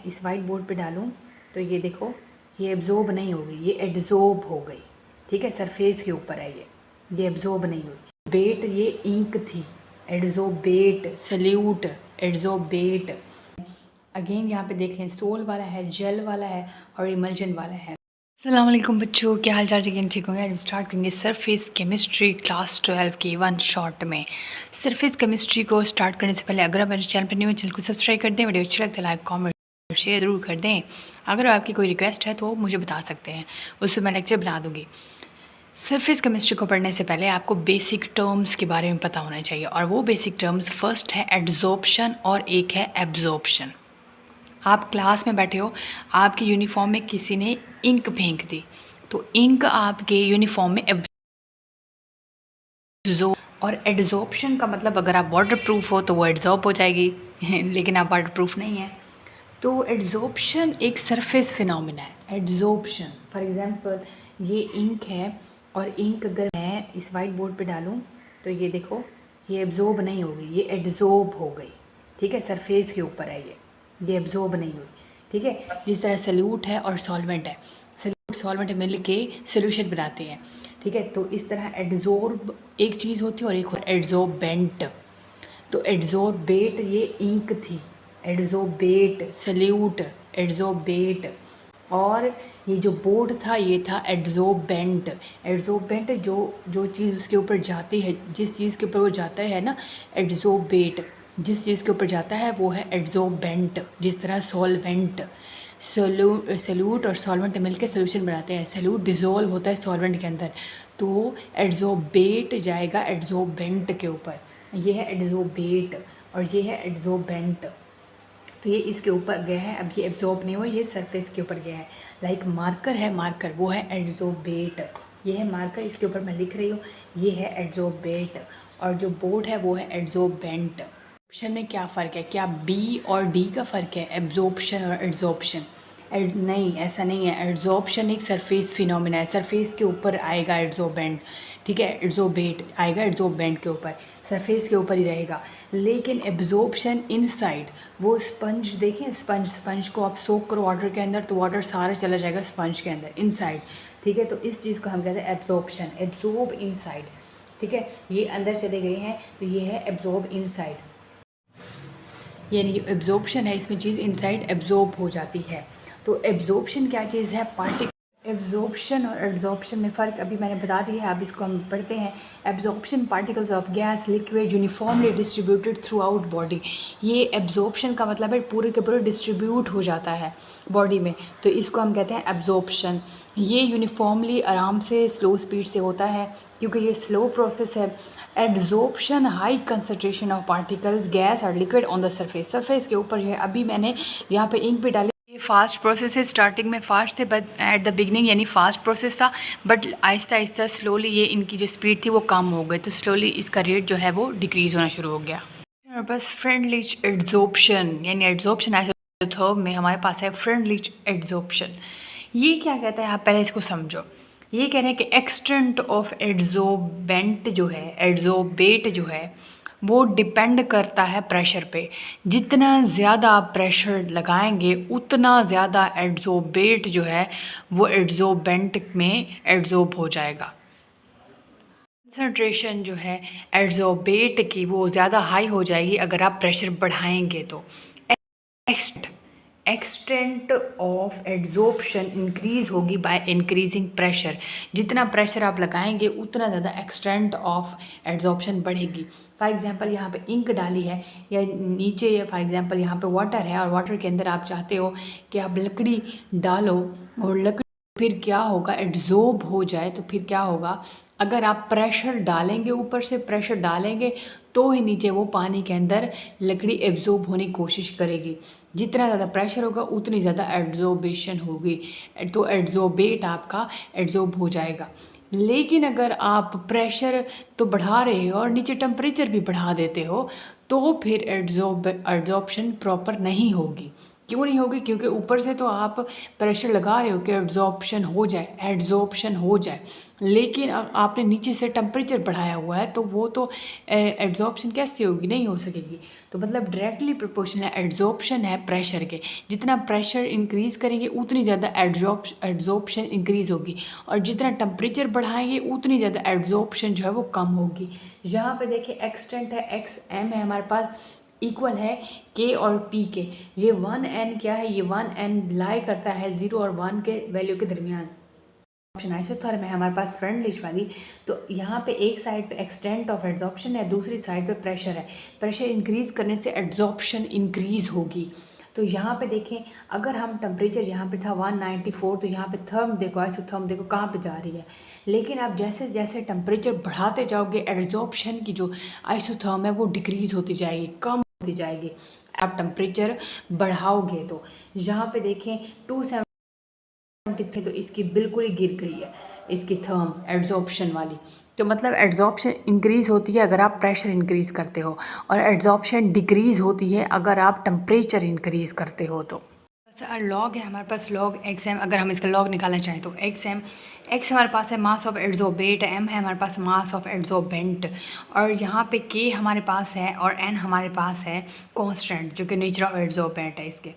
इस white board पे डालूँ तो ये देखो, ये एब्जॉर्ब नहीं होगी, ये एड्जॉर्ब हो गई। ठीक है, सरफेस के ऊपर है ये एब्जॉर्ब नहीं हुई। बेट ये इंक थी, एड्जॉर्बेट, सल्यूट, एड्जॉर्बेट। अगेन यहाँ पे देख लें, सोल वाला है, जेल वाला है और इमल्जन वाला है। अस्सलाम वालेकुम बच्चों, क्या हाल चाल? ठीक होंगे। आज हम स्टार्ट करेंगे सरफेस केमिस्ट्री क्लास 12 की वन शॉट में। सरफेस केमिस्ट्री को स्टार्ट करने से पहले अगर आप मेरे चैनल पर न्यू हैं, चैनल को सब्सक्राइब कर दें, वीडियो अच्छी लगता है लाइक कमेंट शेयर ज़रूर कर दें। अगर आपकी कोई रिक्वेस्ट है तो मुझे बता सकते हैं, उससे मैं लेक्चर बना दूँगी। सरफेस केमिस्ट्री को पढ़ने से पहले आपको बेसिक टर्म्स के बारे में पता होना चाहिए, और वो बेसिक टर्म्स फर्स्ट है एड्जॉर्प्शन और एक है एब्जॉर्प्शन। आप क्लास में बैठे हो, आपकी यूनिफॉर्म में किसी ने इंक फेंक दी, तो इंक आपके यूनिफॉर्म में और एड्जॉर्प्शन का मतलब अगर आप वाटर प्रूफ हो तो वो एड्जॉर्ब हो जाएगी लेकिन आप वाटर प्रूफ नहीं है। तो एड्जॉर्प्शन एक सरफेस फिनोमिना है। एड्जॉर्प्शन फॉर एग्जांपल ये इंक है, और इंक अगर मैं इस वाइट बोर्ड पे डालूँ तो ये देखो, ये एब्जॉर्ब नहीं होगी, ये एड्जॉर्ब हो गई। ठीक है, सरफेस के ऊपर है ये एब्जॉर्ब नहीं हुई। ठीक है, जिस तरह सल्यूट है और सॉल्वेंट है, सल्यूट सॉल्वेंट मिल के सोल्यूशन बनाते हैं। ठीक है, तो इस तरह एड्जॉर्ब एक चीज़ होती है और एक एड्जॉर्बेंट। तो एड्जॉर्बेट ये इंक थी, एड्जॉर्बेट, सल्यूट, एड्जॉर्बेट। और ये जो बोर्ड था ये था एड्जॉर्बेंट। एड्जॉर्बेंट जो चीज़ उसके ऊपर जाती है, जिस चीज़ के ऊपर वो जाता है ना, एड्जॉर्बेट जिस चीज़ के ऊपर जाता है वो है एड्जॉर्बेंट। जिस तरह सॉल्वेंट, सल्यूट और सॉल्वेंट मिलकर सोल्यूशन बनाते हैं, सल्यूट डिज़ोल्व होता है सॉल्वेंट के अंदर, तो एड्जॉर्बेट जाएगा एड्जॉर्बेंट के ऊपर। ये है एड्जॉर्बेट और ये है एड्जॉर्बेंट। तो ये इसके ऊपर गया है, अब ये एब्जॉर्ब नहीं हुआ, ये सरफेस के ऊपर गया है। लाइक मार्कर है, मार्कर वो है एड्जॉर्बेट। ये है मार्कर, इसके ऊपर मैं लिख रही हूँ, ये है एड्जॉर्बेट। और जो बोर्ड है वो है एड्जॉर्बेंट। ऑप्शन में क्या फ़र्क है? क्या बी और डी का फ़र्क है, एब्जॉर्प्शन और एड्जॉर्प्शन? नहीं, ऐसा नहीं है। एड्जॉर्प्शन एक सरफेस फिनोमिना है, सरफेस के ऊपर आएगा एड्जॉर्बेंट। ठीक है, एड्जॉर्बेट आएगा एड्जॉर्बेंट के ऊपर, सरफेस के ऊपर ही रहेगा। लेकिन एब्जॉर्प्शन इनसाइड, वो स्पंज देखें, स्पंज को आप सोक करो वाटर के अंदर तो वाटर सारा चला जाएगा स्पंज के अंदर इनसाइड। ठीक है, तो इस चीज़ को हम कहते हैं एब्जॉर्प्शन, एब्जॉर्ब इनसाइड। ठीक है, ये अंदर चले गए हैं तो ये है एब्जॉर्ब इनसाइड, यानी एब्जॉर्प्शन है, इसमें चीज़ इनसाइड एब्जॉर्ब हो जाती है। तो एब्जॉर्प्शन क्या चीज़ है? एब्जॉर्प्शन और एड्जॉर्प्शन में फ़र्क अभी मैंने बता दिया है, अब इसको हम पढ़ते हैं। Absorption particles of gas liquid uniformly distributed through out body. ये एब्जॉर्प्शन का मतलब है पूरे के पूरे डिस्ट्रीब्यूट हो जाता है बॉडी में, तो इसको हम कहते हैं एब्जॉर्प्शन। ये यूनिफॉर्मली आराम से स्लो स्पीड से होता है क्योंकि ये स्लो प्रोसेस है। Adsorption high concentration of particles gas और लिक्विड ऑन द सरफेस के ऊपर है। अभी मैंने यहाँ पे इंक भी डाली। ये फास्ट प्रोसेस है, स्टार्टिंग में फास्ट थे बट एट द बिगनिंग यानी फास्ट प्रोसेस था, बट आहिस्ता आहिस्ता स्लोली ये इनकी जो स्पीड थी वो कम हो गई, तो स्लोली इसका रेट जो है वो डिक्रीज़ होना शुरू हो गया। और बस फ्रेंडली एड्जॉर्प्शन, यानी एड्जॉर्प्शन ऐसे थर्ब में हमारे पास है फ्रेंडली एड्जॉर्प्शन। ये क्या कहता है, आप पहले इसको समझो। ये कह रहे हैं कि एक्सटेंट ऑफ एड्जॉर्बेंट जो है, एड्जॉर्बेट जो है, वो डिपेंड करता है प्रेशर पे। जितना ज़्यादा आप प्रेशर लगाएंगे उतना ज़्यादा एड्जॉर्बेट जो है वो एड्जॉर्बेंट में एड्जॉर्ब हो जाएगा। कंसंट्रेशन जो है एड्जॉर्बेट की वो ज़्यादा हाई हो जाएगी अगर आप प्रेशर बढ़ाएंगे तो। एक्सटेंट ऑफ एड्जॉर्प्शन इंक्रीज़ होगी बाय इंक्रीजिंग प्रेशर। जितना प्रेशर आप लगाएंगे उतना ज़्यादा एक्सटेंट ऑफ एड्जॉर्प्शन बढ़ेगी। फॉर एग्जांपल यहाँ पे इंक डाली है, या नीचे फॉर एग्जांपल यहाँ पे वाटर है, और वाटर के अंदर आप चाहते हो कि आप लकड़ी डालो, और लकड़ी फिर क्या होगा, एड्जॉर्ब हो जाए, तो फिर क्या होगा, अगर आप प्रेशर डालेंगे, ऊपर से प्रेशर डालेंगे तो ही नीचे वो पानी के अंदर लकड़ी एब्जॉर्ब होने की कोशिश करेगी। जितना ज़्यादा प्रेशर होगा उतनी ज़्यादा एड्जॉर्बेशन होगी, तो एड्जॉर्बेट आपका एड्जॉर्ब हो जाएगा। लेकिन अगर आप प्रेशर तो बढ़ा रहे हो और नीचे टेम्परेचर भी बढ़ा देते हो तो फिर एड्जॉर्प्शन प्रॉपर नहीं होगी। क्यों नहीं होगी? क्योंकि ऊपर से तो आप प्रेशर लगा रहे हो कि एड्जॉर्प्शन हो जाए, लेकिन आपने नीचे से टेम्परेचर बढ़ाया हुआ है, तो वो तो एड्जॉर्प्शन कैसे होगी? नहीं हो सकेगी। तो मतलब डायरेक्टली प्रोपोर्शनल है, एड्जॉर्प्शन है प्रेशर के। जितना प्रेशर इंक्रीज़ करेंगे उतनी ज़्यादा एड्जॉर्प्शन इंक्रीज़ होगी, और जितना टेम्परेचर बढ़ाएंगे उतनी ज़्यादा एड्जॉर्प्शन जो है वो कम होगी। यहाँ पे देखिए एक्सटेंट है, एक्स एम है हमारे पास, इक्वल है के और पी के। ये 1n क्या है? ये 1n लाई करता है 0 और 1 के वैल्यू के दरमियान। ऑप्शन आइसोथर्म है हमारे पास फ्रंट लिश वाली। तो यहाँ पे एक साइड पे एक्सटेंट ऑफ एड्जॉर्प्शन है, दूसरी साइड पे प्रेशर है। प्रेशर इंक्रीज़ करने से एड्जॉर्प्शन इंक्रीज़ होगी। तो यहाँ पे देखें, अगर हम टेम्परेचर यहाँ पे था 194, तो यहाँ पे थर्म देखो, आइसोथर्म देखो कहाँ पे जा रही है। लेकिन आप जैसे जैसे टेम्परेचर बढ़ाते जाओगे, एड्जॉर्प्शन की जो आइसोथर्म है वो डिक्रीज़ होती जाएगी, कम होती जाएगी। आप टेम्परेचर बढ़ाओगे तो यहाँ पे देखें 273, तो इसकी बिल्कुल ही गिर गई है, इसकी थर्म एड्जॉर्प्शन वाली। तो मतलब एड्जॉर्प्शन इंक्रीज़ होती है अगर आप प्रेशर इंक्रीज़ करते हो, और एड्जॉर्प्शन डिक्रीज़ होती है अगर आप टेम्परेचर इंक्रीज़ करते हो। तो लॉग है हमारे पास, लॉग एक्स एम। अगर हम इसका लॉग निकालना चाहें तो एक्स हमारे पास है मास ऑफ एड्जॉर्बेट, एम है हमारे पास मास ऑफ एड्जॉर्बेंट, और यहाँ पे के हमारे पास है और एन हमारे पास है कांस्टेंट जो कि नेचर ऑफ एड्जॉर्बेंट है इसके।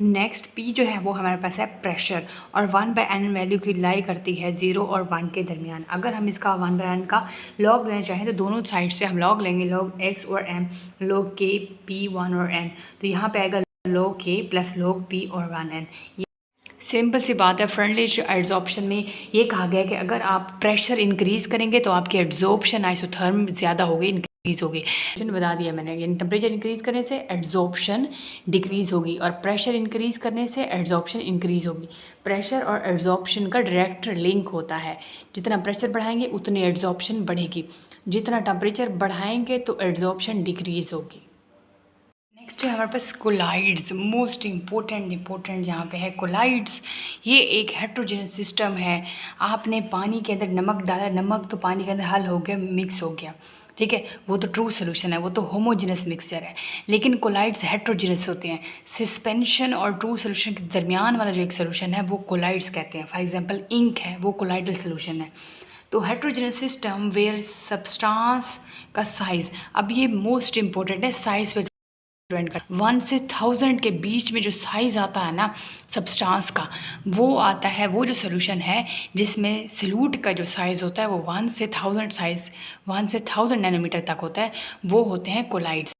नेक्स्ट पी जो है वो हमारे पास है प्रेशर, और 1/n वैल्यू की लाई करती है 0 और 1 के दरमियान। अगर हम इसका 1/n का लॉग लेना चाहें तो दोनों साइड से हम लॉग लेंगे, लॉग एक्स और एम, लॉग के पी 1 और n। तो यहाँ पे आएगा log k plus log p और 1n। सिंपल सी बात है। फ्रंटली एड्जॉर्प्शन में ये कहा गया है कि अगर आप प्रेशर इंक्रीज़ करेंगे तो आपकी एड्जॉर्प्शन आइसोथर्म ज़्यादा होगी, इंक्रीज़ होगी। बता दिया मैंने, यानी टेम्परेचर इंक्रीज़ करने से एड्जॉर्प्शन डिक्रीज़ होगी, और प्रेशर इंक्रीज़ करने से एड्जॉर्प्शन इंक्रीज़ होगी। प्रेशर और एड्जॉर्प्शन का डायरेक्ट लिंक होता है। जितना प्रेशर बढ़ाएंगे उतनी एड्जॉर्प्शन बढ़ेगी, जितना टेम्परेचर बढ़ाएंगे तो एड्जॉर्प्शन डिक्रीज़ होगी। नेक्स्ट है हमारे पास कोलाइड्स, मोस्ट इम्पोर्टेंट यहाँ पे है कोलाइड्स। ये एक हेट्रोजेनस सिस्टम है। आपने पानी के अंदर नमक डाला, नमक तो पानी के अंदर हल हो गया, मिक्स हो गया, ठीक है, वो तो ट्रू सोल्यूशन है, वो तो होमोजेनस मिक्सचर है। लेकिन कोलाइड्स हेट्रोजेनस होते हैं। सस्पेंशन और ट्रू सोल्यूशन के दरमियान वाला जो एक सोल्यूशन है वो कोलाइड्स कहते हैं। फॉर एग्जांपल इंक है, वो कोलाइडल सोल्यूशन है। तो हेट्रोजेनस सिस्टम वेयर सब्सटेंस का साइज़, अब ये मोस्ट इंपॉर्टेंट है, साइज़ पे 1 से 1000 के बीच में जो साइज़ आता है ना सब्सटेंस का, वो आता है, वो जो सोल्यूशन है जिसमें सल्यूट का जो साइज़ होता है वो 1 से 1000 नैनोमीटर तक होता है, वो होते हैं कोलाइड्स।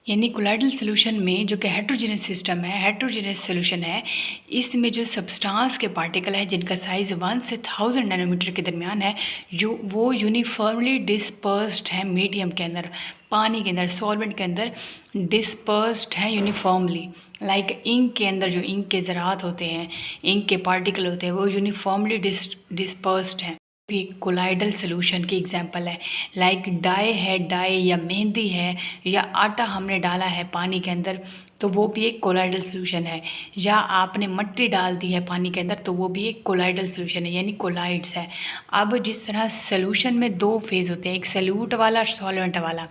यानी कोलाइडल सोल्यूशन में जो कि हेट्रोजेनस सिस्टम है, हेट्रोजेनस सोल्यूशन है, इसमें जो सब्सटेंस के पार्टिकल है जिनका साइज़ 1 से 1000 नैनोमीटर के दरमियान है, जो वो यूनिफॉर्मली डिस्पर्स्ड है मीडियम के अंदर, पानी के अंदर, सॉल्वेंट के अंदर डिस्पर्स्ड है यूनिफॉर्मली। लाइक इंक के अंदर जो इंक के ज़रात होते हैं, इंक के पार्टिकल होते हैं, वो यूनिफॉर्मली डिस्पर्स्ड हैं। भी कोलाइडल सोल्यूशन की एग्जांपल है। लाइक डाई है, डाई या मेहंदी है, या आटा हमने डाला है पानी के अंदर, तो वो भी एक कोलाइडल सोल्यूशन है। या आपने मिट्टी डाल दी है पानी के अंदर, तो वो भी एक कोलाइडल सोल्यूशन है, यानी कोलाइड्स है। अब जिस तरह सोल्यूशन में 2 फेज़ होते हैं, एक सल्यूट वाला और सॉल्वेंट वाला,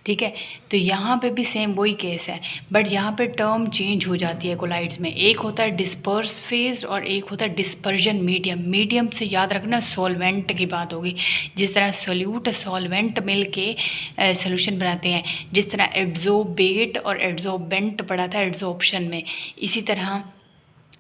ठीक है, तो यहाँ पे भी सेम वही केस है, बट यहाँ पे टर्म चेंज हो जाती है कोलाइड्स में। एक होता है डिस्पर्स फेज और एक होता है डिस्पर्जन मीडियम। मीडियम से याद रखना सॉल्वेंट की बात होगी। जिस तरह सोल्यूट सॉल्वेंट मिल के सोल्यूशन बनाते हैं, जिस तरह एड्जॉर्बेट और एड्जॉर्बेंट पड़ा था एड्जॉर्प्शन में, इसी तरह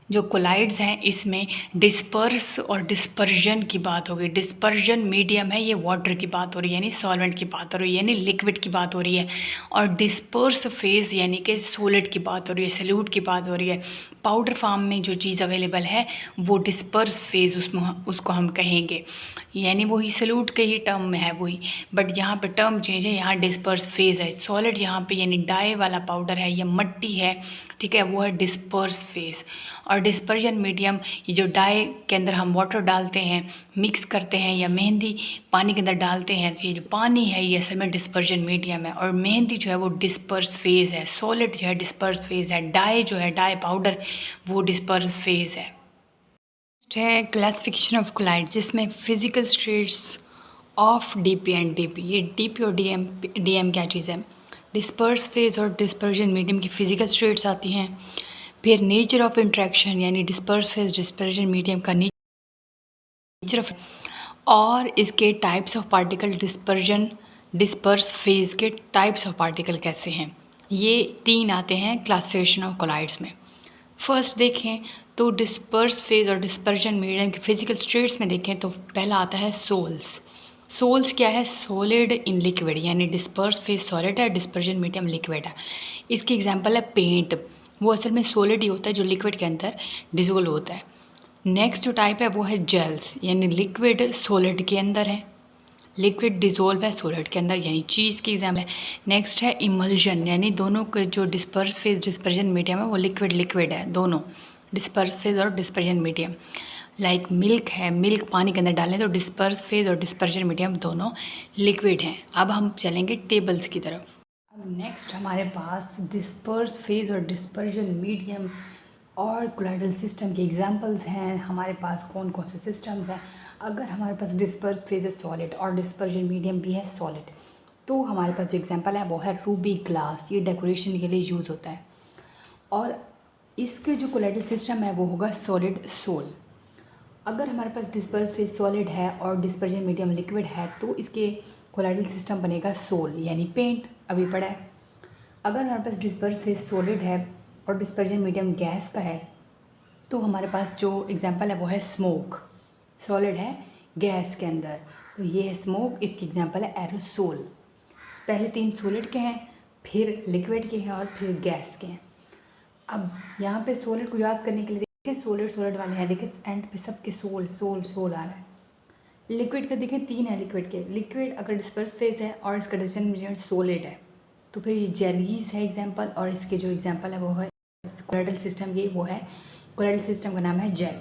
जो कोलाइड्स हैं इसमें डिस्पर्स और डिस्पर्जन की बात होगी। डिस्पर्जन मीडियम है, ये वाटर की बात हो रही है, यानी सॉल्वेंट की बात हो रही है, यानी लिक्विड की बात हो रही है। और डिस्पर्स फेज़ यानी कि सॉलिड की बात हो रही है, सल्यूट की बात हो रही है। पाउडर फॉर्म में जो चीज़ अवेलेबल है वो डिस्पर्स फेज़ उसको हम कहेंगे, यानी वही सल्यूट के ही टर्म में है वही, बट यहाँ पे टर्म चेंज है, यहाँ डिस्पर्स फेज़ है। सॉलिड यहाँ पे यानी डाई वाला पाउडर है या मट्टी है, ठीक है, वो है डिस्पर्स फेज़। और डिस्पर्जन मीडियम, ये जो डाई के अंदर हम वाटर डालते हैं, मिक्स करते हैं, या मेहंदी पानी के अंदर डालते हैं, तो ये जो पानी है ये असल में डिस्पर्जन मीडियम है। और मेहंदी जो है वो डिस्पर्स फेज़ है, सॉलिड जो है डिस्पर्स फेज़ है, डाई जो है डाई पाउडर वो डिस्पर्स फेज़ है। है क्लासिफिकेशन ऑफ कोलाइड, जिसमें physical states of DP and DP. ये डीपी और डीएम क्या चीज़ है? डिस्पर्स फेज और डिस्पर्जन मीडियम की फिजिकल स्टेट्स आती हैं। फिर नेचर ऑफ इंट्रैक्शन यानी डिस्पर्स फेज डिस्पर्जन मीडियम का नेचर ऑफ, और इसके types of particle dispersion disperse phase के टाइप्स ऑफ पार्टिकल कैसे हैं, ये 3 आते हैं क्लासिफिकेशन ऑफ कोलाइड्स में। फर्स्ट देखें तो डिस्पर्स फेज और डिस्पर्जन मीडियम के फिजिकल स्टेट्स में देखें तो पहला आता है सोल्स। सोल्स क्या है, सॉलिड इन लिक्विड, यानी डिस्पर्स फेज सॉलिड है, डिस्पर्जन मीडियम लिक्विड है। इसकी एग्जांपल है पेंट, वो असल में सॉलिड ही होता है जो लिक्विड के अंदर डिसोल्व होता है। नेक्स्ट जो टाइप है वो है जेल्स, यानी लिक्विड सॉलिड के अंदर है, लिक्विड डिज़ोल्व है सॉलिड के अंदर, यानी चीज़ की एग्जाम्पल है। नेक्स्ट है इमल्जन, यानी दोनों के जो डिस्पर्स फेज डिस्पर्जन मीडियम है वो लिक्विड लिक्विड है, दोनों डिस्पर्स फेज और डिस्पर्जन मीडियम। लाइक मिल्क है, मिल्क पानी के अंदर डालें तो डिस्पर्स फेज और डिस्पर्जन मीडियम दोनों लिक्विड हैं। अब हम चलेंगे टेबल्स की तरफ। अब नेक्स्ट हमारे पास डिस्पर्स फेज और डिस्पर्जन मीडियम और कोलाइडल सिस्टम के एग्जांपल्स हैं। हमारे पास कौन कौन से सिस्टम्स हैं। अगर हमारे पास डिस्पर्स फेज है सॉलिड और डिस्पर्जन मीडियम भी है सॉलिड, तो हमारे पास जो एग्जांपल है वो है रूबी ग्लास, ये डेकोरेशन के लिए यूज़ होता है। और इसके जो कोलाइडल सिस्टम है वो होगा सॉलिड सोल। अगर हमारे पास डिस्पर्स फेज सॉलिड है और डिस्पर्जन मीडियम लिक्विड है तो इसके कोलाइडल सिस्टम बनेगा सोल, यानी पेंट, अभी पढ़ा है। अगर हमारे पास डिस्पर्स फेज सॉलिड है और डिस्पर्जन मीडियम गैस का है तो हमारे पास जो एग्जांपल है वो है स्मोक, सॉलिड है गैस के अंदर, तो ये है स्मोक, इसकी एग्जांपल है एरोसोल। पहले 3 सॉलिड के हैं, फिर लिक्विड के हैं और फिर गैस के हैं। अब यहाँ पे सॉलिड को याद करने के लिए देखिए सॉलिड सॉलिड वाले हैं, देखिए एंड पे सबके सोल सोल सोल आ रहा है। लिक्विड का देखिए 3 है लिक्विड के, लिक्विड अगर डिस्पर्स फेज है और इसका डिस्पर्जन मीडियम सॉलिड है तो फिर ये जेलीज है एग्जाम्पल, और इसके जो एग्जाम्पल है वो है कोलाइडल सिस्टम, ये वो है कोलाइडल सिस्टम का नाम है जेल।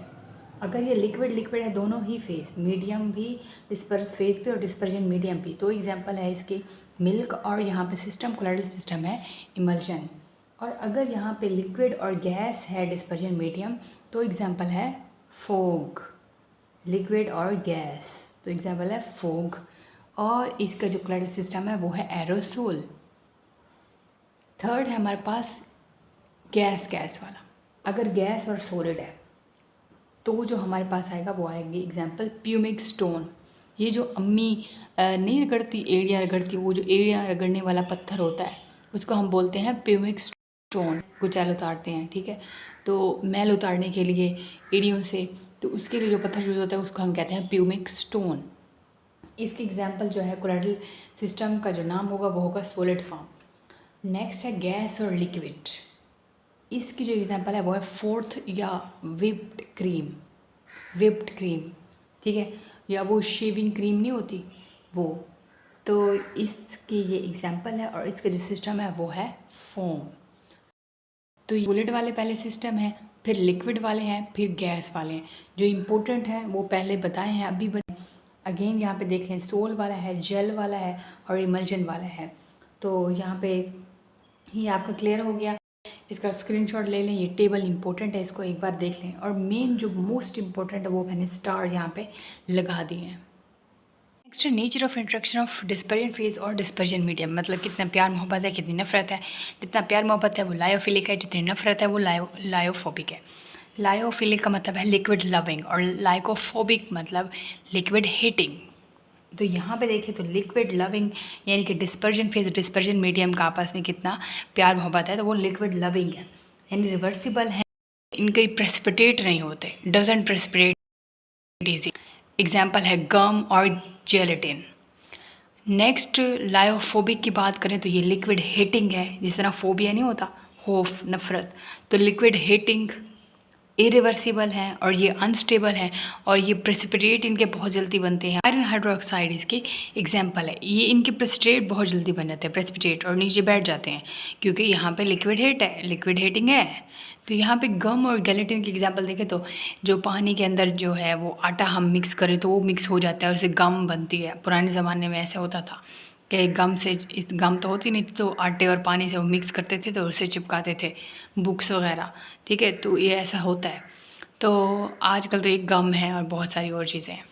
अगर ये लिक्विड लिक्विड है दोनों ही फेज, मीडियम भी डिस्पर्स फेज पे और डिस्पर्जन मीडियम भी, तो एग्जांपल है इसकी मिल्क, और यहाँ पे सिस्टम कोलाइडल सिस्टम है इमल्जन। और अगर यहाँ पे लिक्विड और गैस है डिस्पर्जन मीडियम तो एग्जांपल है फोग, लिक्विड और गैस, तो एग्जांपल है फोग। और इसका जो कोलाइडल सिस्टम है वो है एरोसोल। थर्ड है हमारे पास गैस गैस वाला। अगर गैस और सॉलिड है तो जो हमारे पास आएगा वो आएगी एग्जांपल प्यूमिक स्टोन, ये जो अम्मी नहीं रगड़ती, एड़िया रगड़ती, वो जो एड़िया रगड़ने वाला पत्थर होता है उसको हम बोलते हैं प्यूमिक स्टोन। कुचैल उतारते हैं, ठीक है, तो मैल उतारने के लिए एड़ियों से, तो उसके लिए जो पत्थर यूज़ होता है उसको हम कहते हैं प्यूमिक स्टोन। इसकी एग्जाम्पल जो है कोलाइडल सिस्टम का जो नाम होगा वो होगा सॉलिड फॉर्म। नेक्स्ट है गैस और लिक्विड, इसकी जो एग्जांपल है वो है फोर्थ या विप्ड क्रीम, विप्ड क्रीम, ठीक है, या वो शेविंग क्रीम नहीं होती वो, तो इसकी ये एग्जांपल है। और इसका जो सिस्टम है वो है फोम। तो सॉलिड वाले पहले सिस्टम है, फिर लिक्विड वाले हैं, फिर गैस वाले हैं। जो इम्पोर्टेंट हैं वो पहले बताए हैं, अभी अगेन यहाँ पे देख लें, सोल वाला है, जेल वाला है और इमल्जन वाला है। तो यहाँ पे ये आपका क्लियर हो गया, इसका स्क्रीनशॉट ले लें, ये टेबल इंपॉर्टेंट है, इसको एक बार देख लें। और मेन जो मोस्ट इम्पोर्टेंट है वो मैंने स्टार यहाँ पे लगा दिए हैं। नेक्स्ट है nature of interaction of dispersion phase और डिस्पर्जन मीडियम, मतलब कितना प्यार मोहब्बत है, कितनी नफरत है। जितना प्यार मोहब्बत है वो लायोफिलिक है, जितनी नफरत है वो लायोफोबिक है। लायोफिलिक का मतलब है लिक्विड लविंग और लाइकोफोबिक मतलब लिक्विड हेटिंग। तो यहाँ पे देखें तो लिक्विड लविंग यानी कि डिस्पर्जन फेज डिस्पर्जन मीडियम का आपस में कितना प्यार मोहब्बत है, तो वो लिक्विड लविंग है, यानी रिवर्सिबल है, इनके प्रेसिपिटेट नहीं होते, डजंट प्रेसिपिटेट इजी। एग्जांपल है गम और जेलेटिन। नेक्स्ट लायोफोबिक की बात करें तो ये लिक्विड हेटिंग है, जिस तरह फोबिया नहीं होता, खौफ नफरत, तो लिक्विड हेटिंग इरिवर्सिबल हैं और ये अनस्टेबल हैं और ये प्रेसिपिटेट इनके बहुत जल्दी बनते हैं। आयरन हाइड्रोक्साइड इसकी एग्जांपल है, ये इनके प्रेसिपिटेट बहुत जल्दी बन जाते हैं प्रेसिपिटेट और नीचे बैठ जाते हैं क्योंकि यहाँ पे लिक्विड हेट है, लिक्विड हेटिंग है। तो यहाँ पे गम और गैलेटिन की एग्जांपल देखें तो जो पानी के अंदर जो है वो आटा हम मिक्स करें तो वो मिक्स हो जाता है और उससे गम बनती है। पुराने ज़माने में ऐसे होता था कि गम से, इस गम तो होती नहीं थी तो आटे और पानी से वो मिक्स करते थे तो उसे चिपकाते थे बुक्स वगैरह, ठीक है, तो ये ऐसा होता है। तो आजकल तो एक गम है और बहुत सारी और चीज़ें हैं।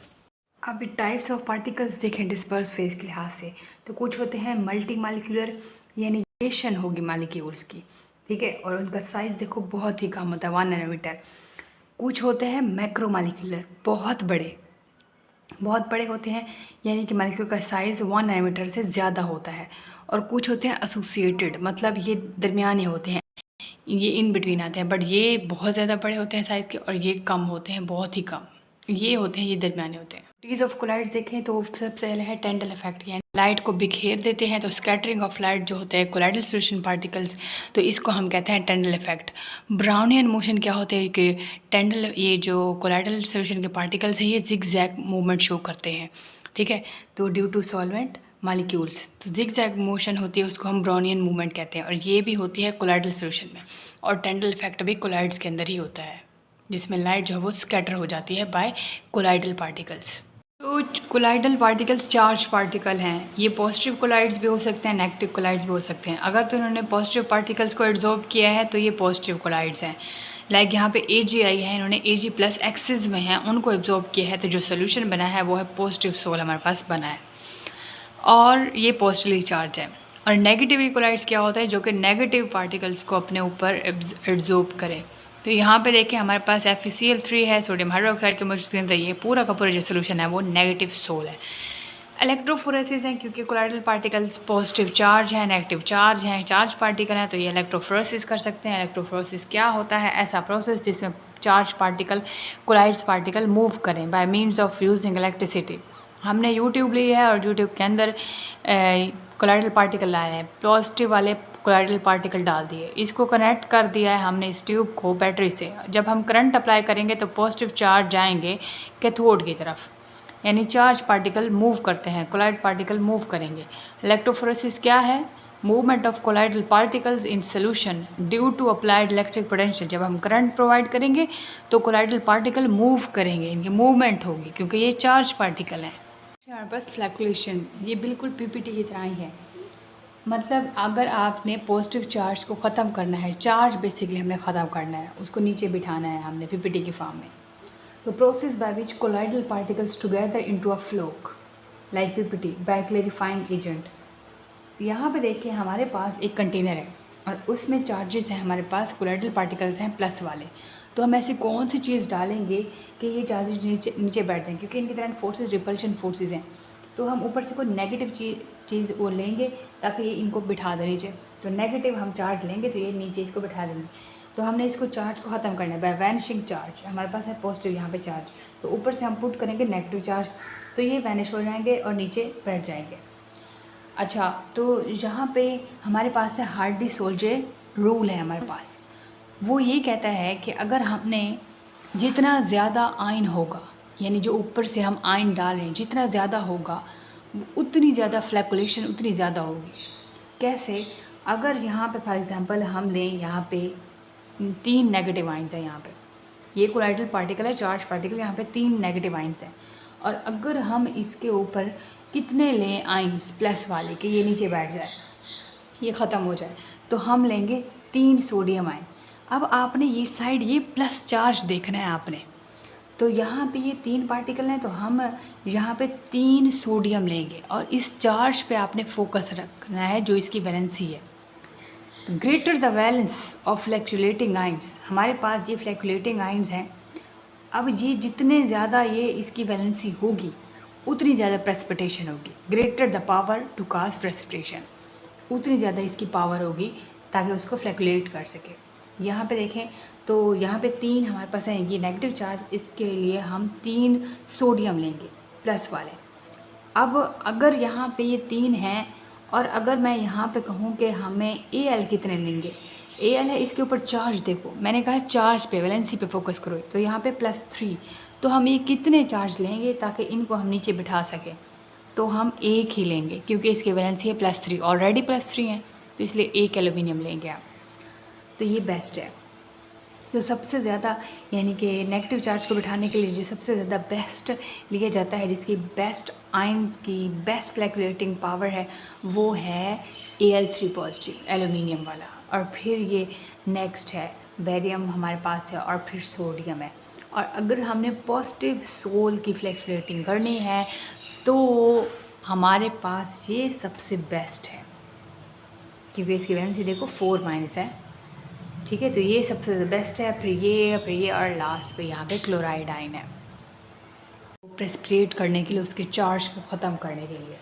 अब टाइप्स ऑफ पार्टिकल्स देखें डिस्पर्स फेज के लिहाज से, तो कुछ होते हैं मल्टी मालिक्यूलर, यानी रिएक्शन होगी मालिक्यूल्स की, ठीक है, और उनका साइज़ देखो बहुत ही कम होता है, 1 नैनोमीटर। कुछ होते हैं मैक्रोमॉलिक्यूलर, बहुत बड़े होते हैं, यानी कि मॉलिक्यूल का साइज़ 1 नैनोमीटर से ज़्यादा होता है। और कुछ होते हैं एसोसिएटेड, मतलब ये दरमियाने होते हैं, ये इन बिटवीन आते हैं, बट ये बहुत ज़्यादा बड़े होते हैं साइज़ के, और ये कम होते हैं, बहुत ही कम। ये होते हैं, ये दरमियाने होते हैं। प्रॉपर्टीज़ ऑफ कोलाइड्स देखें तो सबसे पहले है टेंडल इफेक्ट, यानी लाइट को बिखेर देते हैं, तो स्कैटरिंग ऑफ लाइट जो होता है कोलाइडल सोल्यूशन पार्टिकल्स, तो इसको हम कहते हैं टेंडल इफेक्ट। ब्राउनियन मोशन क्या होते हैं कि टेंडल, ये जो कोलाइडल सोल्यूशन के पार्टिकल्स हैं ये जिग-जैग मूवमेंट शो करते हैं, ठीक है। तो ड्यू टू सॉल्वेंट मालिक्यूल्स, तो जिग-जैग मोशन होती है, उसको हम ब्राउनियन मूवमेंट कहते हैं, और ये भी होती है कोलाइडल सोल्यूशन में। और टेंडल इफेक्ट भी कोलाइड्स के अंदर ही होता है, जिसमें लाइट जो है वो स्कैटर हो जाती है बाय कोलाइडल पार्टिकल्स। तो कोलाइडल पार्टिकल्स चार्ज पार्टिकल हैं, ये पॉजिटिव कोलाइड्स भी हो सकते हैं, नेगेटिव कोलाइड्स भी हो सकते हैं। अगर तो इन्होंने पॉजिटिव पार्टिकल्स को एब्जॉर्ब किया है तो ये पॉजिटिव कोलाइड्स हैं। लाइक यहाँ पे AgI है, इन्होंने Ag प्लस एक्सिस में है, उनको एब्जॉर्ब किया है, तो जो सोल्यूशन बना है वो है पॉजिटिव सोल हमारे पास बना है, और ये पॉजिटिवली चार्ज है। और नेगेटिव कोलाइड्स क्या होता है, जो कि नेगेटिव पार्टिकल्स को अपने ऊपर एब्जॉर्ब करें। तो यहाँ पे देखें हमारे पास FeCl3 है, सोडियम हाइड्रोक्साइड के मौजूद के अंदर, ये पूरा का पूरा जो सोल्यूशन है वो नेगेटिव सोल है। इलेक्ट्रोफोरेसिस हैं, क्योंकि कोलाइडल पार्टिकल्स पॉजिटिव चार्ज है, नेगेटिव चार्ज हैं, चार्ज पार्टिकल हैं, तो ये इलेक्ट्रोफोरेसिस कर सकते हैं। इलेक्ट्रोफोरेसिस क्या होता है, ऐसा प्रोसेस जिसमें charge particle colloids particle move करें by means of using electricity. हमने यूट्यूब ली है और यूट्यूब के अंदर कोलाइडल पार्टिकल लाए हैं, पॉजिटिव वाले कोलाइडल पार्टिकल डाल दिए, इसको कनेक्ट कर दिया है हमने इस ट्यूब को बैटरी से। जब हम करंट अप्लाई करेंगे तो पॉजिटिव चार्ज जाएंगे कैथोड की तरफ, यानी चार्ज पार्टिकल मूव करते हैं, कोलाइड पार्टिकल मूव करेंगे। इलेक्ट्रोफोरेसिस क्या है, movement of colloidal particles in solution due to applied electric potential. जब हम करंट प्रोवाइड करेंगे तो कोलाइडल पार्टिकल मूव करेंगे, इनकी मूवमेंट होगी, क्योंकि ये चार्ज पार्टिकल हैं। हमारे पास फ्लैक्चुएशन, ये बिल्कुल PPT की तरह ही है, मतलब अगर आपने पॉजिटिव चार्ज को ख़त्म करना है, चार्ज बेसिकली हमने ख़त्म करना है, उसको नीचे बिठाना है हमने PPT की फॉर्म में, तो process by which colloidal particles together into a floc like PPT by clarifying agent. यहाँ पे देखिए हमारे पास एक कंटेनर है और उसमें चार्जेस हैं, हमारे पास कोलाइडल पार्टिकल्स हैं प्लस वाले, तो हम ऐसी कौन सी चीज़ डालेंगे कि ये चार्जेस नीचे बैठ जाएँ, क्योंकि इनकी तरह फोर्सेस रिपल्शन फोर्सेस हैं, तो हम ऊपर से कोई नेगेटिव चीज़ वो लेंगे ताकि ये इनको बिठा दे नीचे। तो नेगेटिव हम चार्ज लेंगे तो ये नीचे इसको बिठा देंगे। तो हमने इसको चार्ज को ख़त्म करना है बाय वैनिशिंग चार्ज। हमारे पास है पॉजिटिव यहाँ पे चार्ज, तो ऊपर से हम पुट करेंगे नेगेटिव चार्ज, तो ये वैनिश हो जाएंगे और नीचे बैठ जाएंगे। अच्छा, तो यहाँ पे हमारे पास है हार्डी-सोल्जे रूल है हमारे पास, वो ये कहता है कि अगर हमने जितना ज़्यादा आयन होगा, यानी जो ऊपर से हम आयन डाल रहे हैं जितना ज़्यादा होगा, उतनी ज़्यादा फ्लैकुलेशन उतनी ज़्यादा होगी। कैसे, अगर यहाँ पे फॉर एग्जांपल हम लें, यहाँ पे 3 नेगेटिव आयन्स हैं, यहाँ पे ये कोलाइडल पार्टिकल है, चार्ज पार्टिकल, यहाँ पे 3 नेगेटिव आयन्स हैं, और अगर हम इसके ऊपर कितने लें आयन्स प्लस वाले कि ये नीचे बैठ जाए, ये ख़त्म हो जाए, तो हम लेंगे 3 सोडियम आयन। अब आपने ये साइड ये प्लस चार्ज देखना है आपने, तो यहाँ पे ये 3 पार्टिकल हैं, तो हम यहाँ पे 3 सोडियम लेंगे और इस चार्ज पे आपने फोकस रखना है जो इसकी वैलेंसी है। तो greater the valence of flocculating ions, हमारे पास ये फ्लैक्चुलेटिंग आयन्स हैं, अब ये जितने ज़्यादा ये इसकी वैलेंसी होगी उतनी ज़्यादा प्रेसिपिटेशन होगी। Greater the power to cause precipitation, उतनी ज़्यादा इसकी पावर होगी ताकि उसको फ्लैक्चुलेट कर सके। यहाँ पे देखें तो यहाँ पे 3 हमारे पास हैं, ये नेगेटिव चार्ज, इसके लिए हम 3 सोडियम लेंगे प्लस वाले। अब अगर यहाँ पे ये 3 हैं और अगर मैं यहाँ पे कहूँ कि हमें Al कितने लेंगे, Al है, इसके ऊपर चार्ज देखो, मैंने कहा चार्ज पे वैलेंसी पे फोकस करो, तो यहाँ पे +3, तो हम ये कितने चार्ज लेंगे ताकि इनको हम नीचे बिठा सकें, तो हम एक ही लेंगे क्योंकि इसकी वैलेंसी है +3, ऑलरेडी +3 है, तो इसलिए एक एल्यूमिनियम लेंगे आप, तो ये बेस्ट है। तो सबसे ज़्यादा यानी कि नेगेटिव चार्ज को बिठाने के लिए जो सबसे ज़्यादा बेस्ट लिया जाता है, जिसकी बेस्ट आयन्स की बेस्ट फ्लैक्चुलेटिंग पावर है, वो है Al3 पॉजिटिव एल्यूमिनियम वाला, और फिर ये नेक्स्ट है बेरियम हमारे पास है, और फिर सोडियम है। और अगर हमने पॉजिटिव सोल की फ्लैक्चुलेटिंग करनी है तो हमारे पास ये सबसे बेस्ट है, क्योंकि इसकी वैलेंसी देखो 4- है, ठीक है, तो ये सबसे बेस्ट है। फिर ये और लास्ट पे यहाँ पे क्लोराइड आयन है, प्रेसिपिटेट करने के लिए, उसके चार्ज को ख़त्म करने के लिए।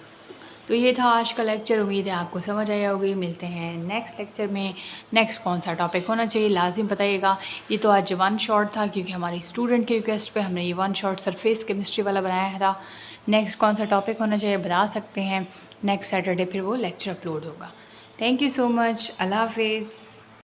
तो ये था आज का लेक्चर, उम्मीद है आपको समझ आया होगी। मिलते हैं नेक्स्ट लेक्चर में। नेक्स्ट कौन सा टॉपिक होना चाहिए लाजिम बताइएगा। ये तो आज वन शॉट था क्योंकि हमारी स्टूडेंट की रिक्वेस्ट पे हमने ये वन शॉट सरफेस केमिस्ट्री वाला बनाया था। नेक्स्ट कौन सा टॉपिक होना चाहिए बता सकते हैं। नेक्स्ट सैटरडे फिर वो लेक्चर अपलोड होगा। Thank you so much. अल्लाह हाफिज़।